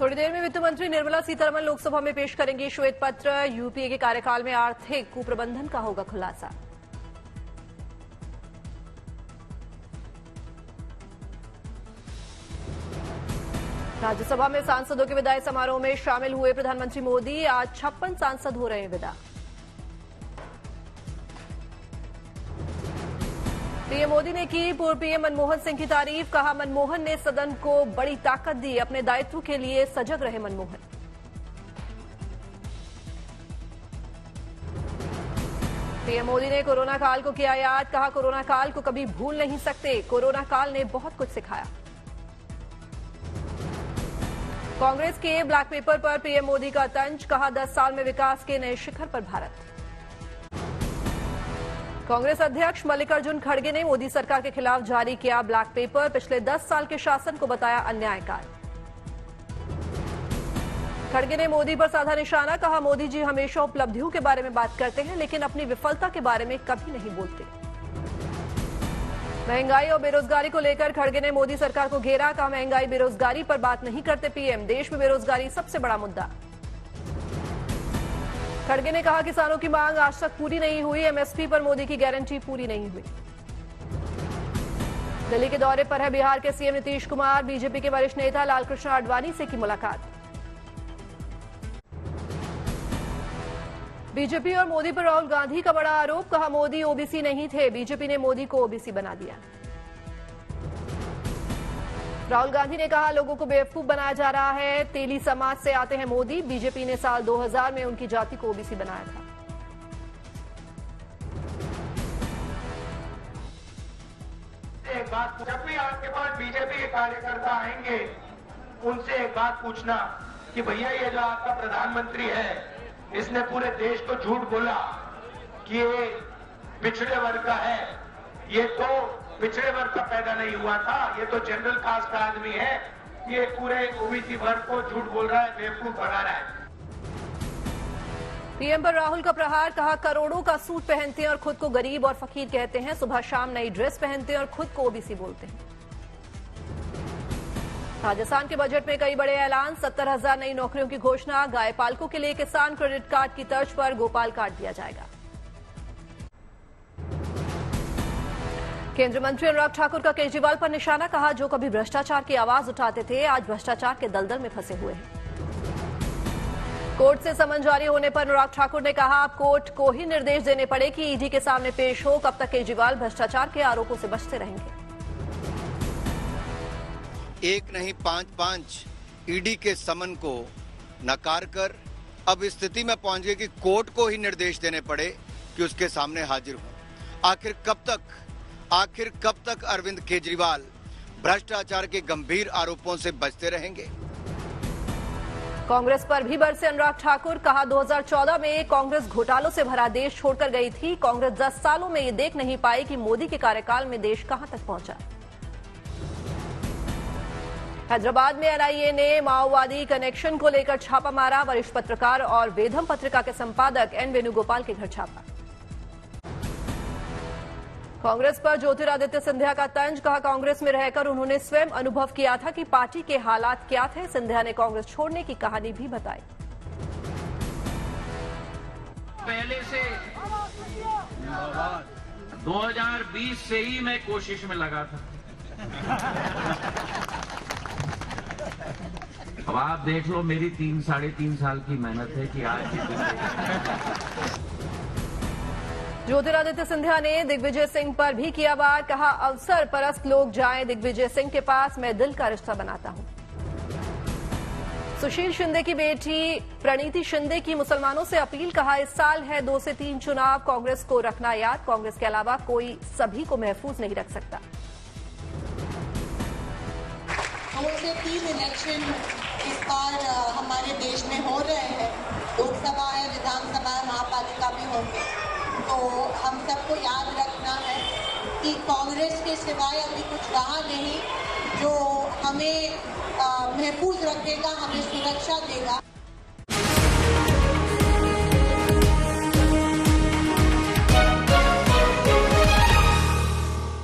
थोड़ी देर में वित्त मंत्री निर्मला सीतारमण लोकसभा में पेश करेंगी श्वेत पत्र। यूपीए के कार्यकाल में आर्थिक कुप्रबंधन का होगा खुलासा। राज्यसभा में सांसदों के विदाई समारोह में शामिल हुए प्रधानमंत्री मोदी। आज 56 सांसद हो रहे हैं विदा। पीएम मोदी ने की पूर्व पीएम मनमोहन सिंह की तारीफ। कहा, मनमोहन ने सदन को बड़ी ताकत दी। अपने दायित्व के लिए सजग रहे मनमोहन। पीएम मोदी ने कोरोना काल को किया याद। कहा, कोरोना काल को कभी भूल नहीं सकते। कोरोना काल ने बहुत कुछ सिखाया। कांग्रेस के ब्लैक पेपर पर पीएम मोदी का तंज। कहा, 10 साल में विकास के नए शिखर पर भारत। कांग्रेस अध्यक्ष मल्लिकार्जुन खड़गे ने मोदी सरकार के खिलाफ जारी किया ब्लैक पेपर। पिछले 10 साल के शासन को बताया अन्यायकारी। खड़गे ने मोदी पर साधा निशाना। कहा, मोदी जी हमेशा उपलब्धियों के बारे में बात करते हैं, लेकिन अपनी विफलता के बारे में कभी नहीं बोलते। महंगाई और बेरोजगारी को लेकर खड़गे ने मोदी सरकार को घेरा। कहा, महंगाई बेरोजगारी पर बात नहीं करते पीएम। देश में बेरोजगारी सबसे बड़ा मुद्दा। खड़गे ने कहा, किसानों की मांग आज तक पूरी नहीं हुई। एमएसपी पर मोदी की गारंटी पूरी नहीं हुई। दिल्ली के दौरे पर है बिहार के सीएम नीतीश कुमार। बीजेपी के वरिष्ठ नेता लालकृष्ण आडवाणी से की मुलाकात। बीजेपी और मोदी पर राहुल गांधी का बड़ा आरोप। कहा, मोदी ओबीसी नहीं थे, बीजेपी ने मोदी को ओबीसी बना दिया। राहुल गांधी ने कहा, लोगों को बेवकूफ बनाया जा रहा है। तेली समाज से आते हैं मोदी। बीजेपी ने साल 2000 में उनकी जाति को ओबीसी बनाया था। एक बात, जब भी आपके पास बीजेपी के कार्यकर्ता आएंगे, उनसे एक बात पूछना कि भैया ये जो आपका प्रधानमंत्री है, इसने पूरे देश को झूठ बोला कि ये पिछड़े वर्ग का है। ये तो पिछड़े वर्ग का पैदा नहीं हुआ था, ये तो जनरल कास्ट का आदमी है। ये पूरे ओबीसी वर्ग को झूठ बोल रहा है, बेवकूफ बना रहा है। पीएम पर राहुल का प्रहार। कहा, करोड़ों का सूट पहनते हैं और खुद को गरीब और फकीर कहते हैं। सुबह शाम नई ड्रेस पहनते हैं और खुद को ओबीसी बोलते हैं। राजस्थान के बजट में कई बड़े ऐलान। 70,000 नई नौकरियों की घोषणा। गाय पालकों के लिए किसान क्रेडिट कार्ड की तर्ज पर गोपाल कार्ड दिया जाएगा। केंद्रीय मंत्री अनुराग ठाकुर का केजरीवाल पर निशाना। कहा, जो कभी भ्रष्टाचार की आवाज उठाते थे, आज भ्रष्टाचार के दलदल में फंसे हुए हैं। कोर्ट से समन जारी होने पर अनुराग ठाकुर ने कहा, अब कोर्ट को ही निर्देश देने पड़े कि ईडी के सामने पेश हो। कब तक केजरीवाल भ्रष्टाचार के आरोपों से बचते रहेंगे। एक नहीं 5-5 ईडी के समन को नकार कर अब इस स्थिति में पहुंच गए कि कोर्ट को ही निर्देश देने पड़े कि उसके सामने हाजिर हो। आखिर कब तक अरविंद केजरीवाल भ्रष्टाचार के गंभीर आरोपों से बचते रहेंगे। कांग्रेस पर भी बरसे अनुराग ठाकुर। कहा, 2014 में कांग्रेस घोटालों से भरा देश छोड़कर गई थी। कांग्रेस 10 सालों में ये देख नहीं पाई कि मोदी के कार्यकाल में देश कहां तक पहुंचा। हैदराबाद में एनआईए ने माओवादी कनेक्शन को लेकर छापा मारा। वरिष्ठ पत्रकार और वेदम पत्रिका के संपादक एन वेणुगोपाल के घर छापा। कांग्रेस पर ज्योतिरादित्य सिंधिया का तंज। कहा, कांग्रेस में रहकर उन्होंने स्वयं अनुभव किया था कि पार्टी के हालात क्या थे। सिंधिया ने कांग्रेस छोड़ने की कहानी भी बताई। पहले से 2020 से ही मैं कोशिश में लगा था। अब आप देख लो, मेरी 3-3.5 साल की मेहनत है कि आज ज्योतिरादित्य सिंधिया ने दिग्विजय सिंह पर भी किया वार। कहा, अवसर परस्त लोग जाएं दिग्विजय सिंह के पास, मैं दिल का रिश्ता बनाता हूं। सुशील शिंदे की बेटी प्रणीति शिंदे की मुसलमानों से अपील। कहा, इस साल है 2 से 3 चुनाव, कांग्रेस को रखना याद। कांग्रेस के अलावा कोई सभी को महफूज नहीं रख सकता। 2 से 3 इलेक्शन इस बार हमारे देश में हो रहे हैं। लोकसभा है, विधानसभा है, महापालिका भी होंगे। तो हम सबको याद रखना है कि कांग्रेस के सिवाय अभी कुछ रहा नहीं जो हमें महफूज रखेगा, हमें सुरक्षा देगा।